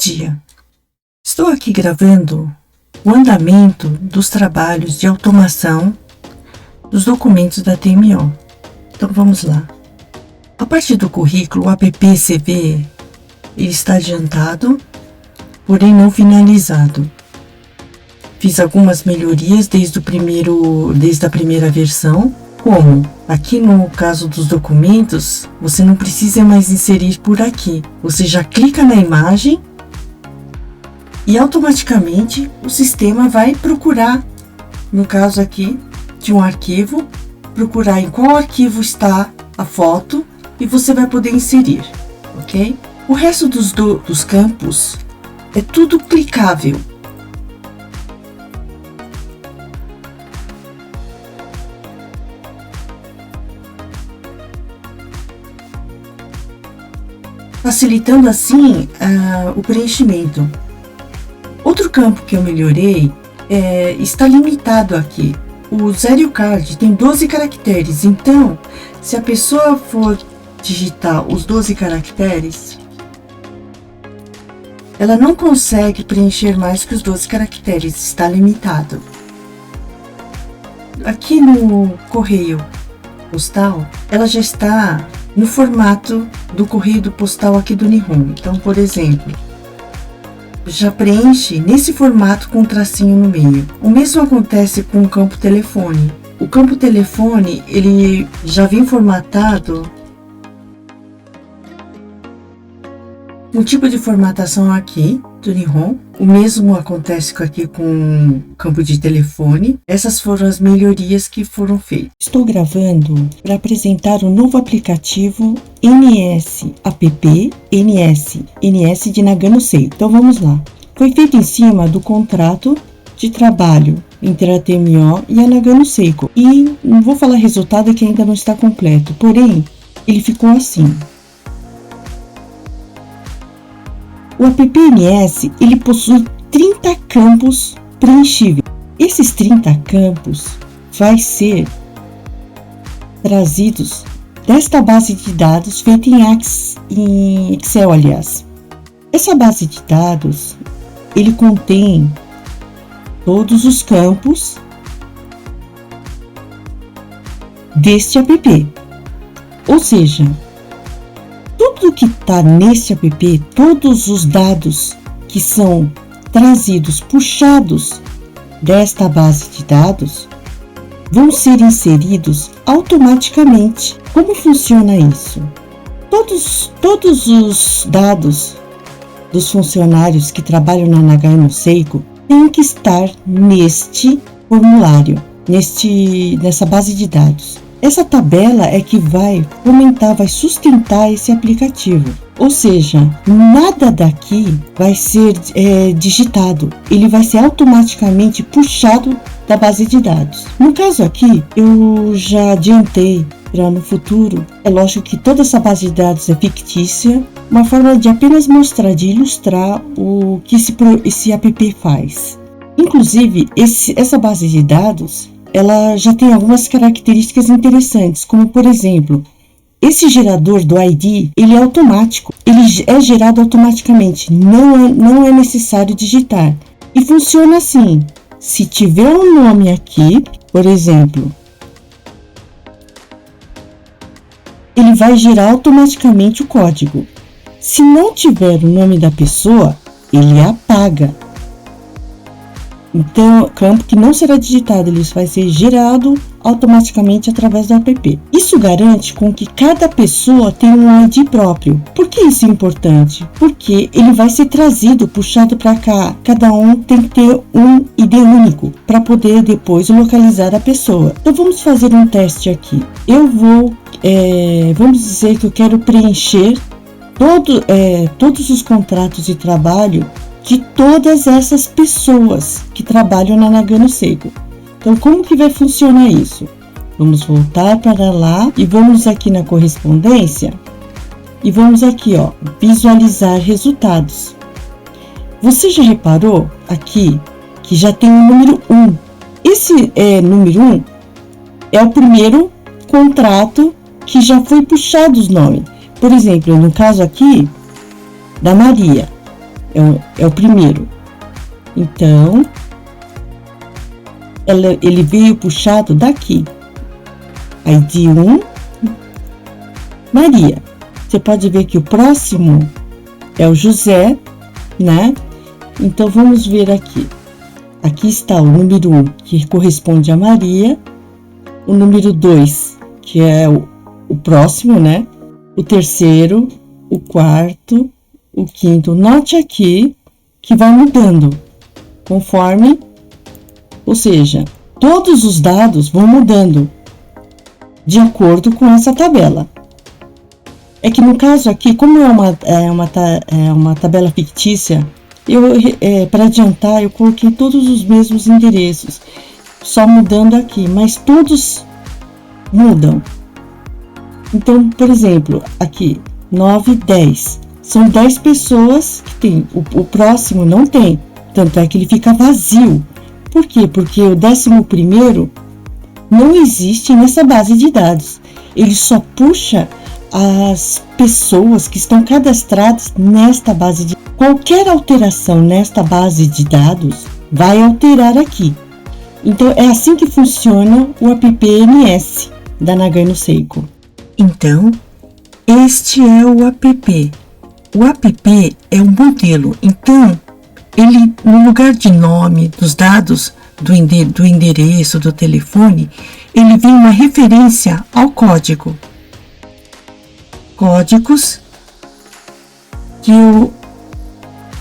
dia! Estou aqui gravando o andamento dos trabalhos de automação dos documentos da TMO. Então vamos lá. A partir do currículo, o app-CV ele está adiantado, porém não finalizado. Fiz algumas melhorias desde a primeira versão, como aqui no caso dos documentos, você não precisa mais inserir por aqui. Você já clica na imagem e automaticamente o sistema vai procurar, no caso aqui de um arquivo, procurar em qual arquivo está a foto e você vai poder inserir, ok? O resto dos campos é tudo clicável. Facilitando assim o preenchimento. Outro campo que eu melhorei está limitado aqui. O Zero Card tem 12 caracteres, então se a pessoa for digitar os 12 caracteres, ela não consegue preencher mais que os 12 caracteres, está limitado. Aqui no correio postal, ela já está no formato do correio postal aqui do Nihon. Então, por exemplo, já preenche nesse formato com um tracinho no meio. O mesmo acontece com o campo telefone. O campo telefone, ele já vem formatado um tipo de formatação aqui do Nihon. O mesmo acontece aqui com o campo de telefone. Essas foram as melhorias que foram feitas. Estou gravando para apresentar o novo aplicativo NS App NS de Nagano Seiko. Então vamos lá. Foi feito em cima do contrato de trabalho entre a TMO e a Nagano Seiko. E não vou falar resultado que ainda não está completo, porém ele ficou assim. O app-NS, ele possui 30 campos preenchíveis. Esses 30 campos vai ser trazidos desta base de dados feita em Excel, aliás. Essa base de dados, ele contém todos os campos deste app. Ou seja, tudo que está nesse app, todos os dados que são trazidos, puxados desta base de dados, vão ser inseridos automaticamente. Como funciona isso? Todos os dados dos funcionários que trabalham na Nagano Seiko têm que estar neste formulário, nessa base de dados. Essa tabela é que vai fomentar, vai sustentar esse aplicativo. Ou seja, nada daqui vai ser digitado. Ele vai ser automaticamente puxado da base de dados. No caso aqui, eu já adiantei para no futuro. É lógico que toda essa base de dados é fictícia. Uma forma de apenas mostrar, de ilustrar o que esse app faz. Inclusive, essa base de dados, ela já tem algumas características interessantes, como por exemplo, esse gerador do ID, ele é automático, ele é gerado automaticamente, não é necessário digitar. E funciona assim, se tiver um nome aqui, por exemplo, ele vai gerar automaticamente o código. Se não tiver o nome da pessoa, ele apaga. Então, campo que não será digitado, ele vai ser gerado automaticamente através do app. Isso garante com que cada pessoa tenha um ID próprio. Por que isso é importante? Porque ele vai ser trazido, puxado para cá. Cada um tem que ter um ID único para poder depois localizar a pessoa. Então, vamos fazer um teste aqui. Vamos dizer que eu quero preencher todos os contratos de trabalho de todas essas pessoas que trabalham na Nagano Seiko. Então, como que vai funcionar isso? Vamos voltar para lá e vamos aqui na correspondência e vamos aqui, ó, visualizar resultados. Você já reparou aqui que já tem o número 1? Esse número 1 é o primeiro contrato que já foi puxado os nomes. Por exemplo, no caso aqui da Maria. é o primeiro. Então, ele veio puxado daqui. ID 1, Maria. Você pode ver que o próximo é o José, né? Então, vamos ver aqui. Aqui está o número 1, que corresponde a Maria. O número 2, que é o próximo, né? O terceiro, o quarto, o quinto. Note aqui que vai mudando conforme, ou seja, todos os dados vão mudando de acordo com essa tabela. É que no caso aqui, como é uma tabela fictícia, para adiantar, eu coloquei todos os mesmos endereços, só mudando aqui, mas todos mudam. Então, por exemplo, aqui, 9, 10. São 10 pessoas que tem. O próximo não tem. Tanto é que ele fica vazio. Por quê? Porque o 11º não existe nessa base de dados. Ele só puxa as pessoas que estão cadastradas nesta base de dados. Qualquer alteração nesta base de dados vai alterar aqui. Então, é assim que funciona o app-NS da Nagano Seiko. Então, este é o app. O app é um modelo. Então, ele, no lugar de nome, dos dados, do endereço, do telefone, ele vem uma referência ao código. Códigos que eu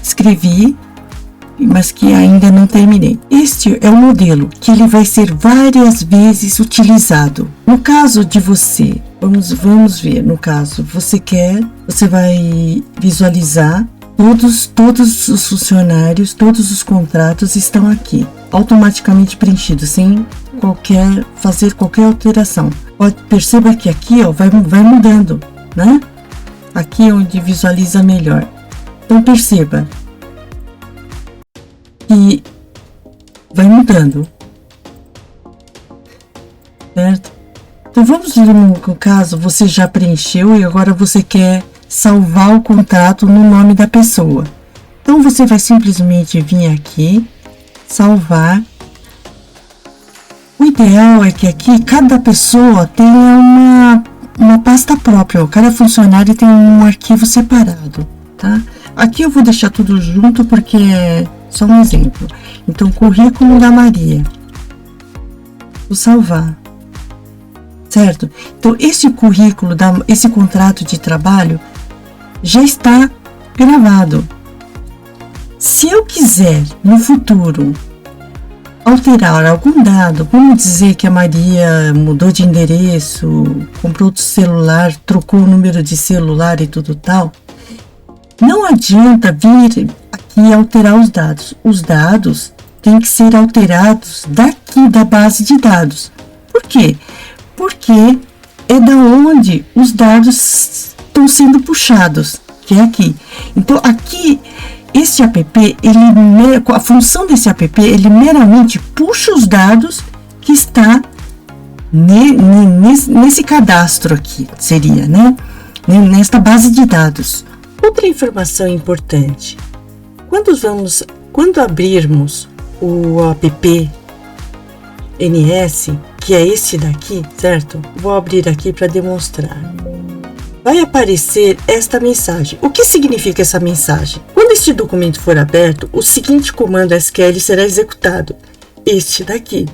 escrevi, mas que ainda não terminei. Este é o modelo que ele vai ser várias vezes utilizado. No caso de você, vamos ver, no caso, você vai visualizar todos os funcionários, todos os contratos estão aqui, automaticamente preenchidos, sem fazer qualquer alteração. Perceba que aqui, ó, vai mudando, né? Aqui é onde visualiza melhor. Então, perceba que vai mudando, certo? Então, vamos ver no caso, você já preencheu e agora você quer salvar o contrato no nome da pessoa. Então, você vai simplesmente vir aqui, salvar. O ideal é que aqui cada pessoa tenha uma pasta própria, ó. Cada funcionário tem um arquivo separado, tá? Aqui eu vou deixar tudo junto porque é só um exemplo. Então, currículo da Maria. Vou salvar. Certo? Então, esse currículo, esse contrato de trabalho já está gravado. Se eu quiser, no futuro, alterar algum dado, vamos dizer que a Maria mudou de endereço, comprou outro celular, trocou o número de celular e tudo tal, não adianta vir aqui e alterar os dados. Os dados têm que ser alterados daqui da base de dados. Por quê? Porque é da onde os dados estão sendo puxados, que é aqui. Então, aqui, este app, a função desse app, ele meramente puxa os dados que está nesse cadastro aqui, seria, né? Nesta base de dados. Outra informação importante, quando abrirmos o app NS, que é esse daqui, certo? Vou abrir aqui para demonstrar. Vai aparecer esta mensagem. O que significa essa mensagem? Quando este documento for aberto, o seguinte comando SQL será executado. Este daqui.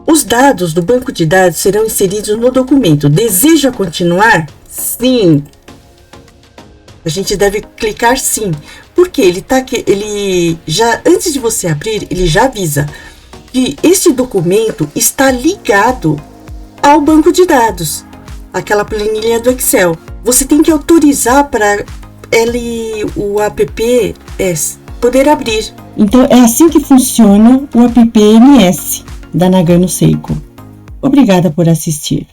Os dados do banco de dados serão inseridos no documento. Deseja continuar? Sim. A gente deve clicar sim. Porque ele já, antes de você abrir, ele já avisa que este documento está ligado ao banco de dados, aquela planilha do Excel. Você tem que autorizar para o app poder abrir. Então, é assim que funciona o app NS da Nagano Seiko. Obrigada por assistir.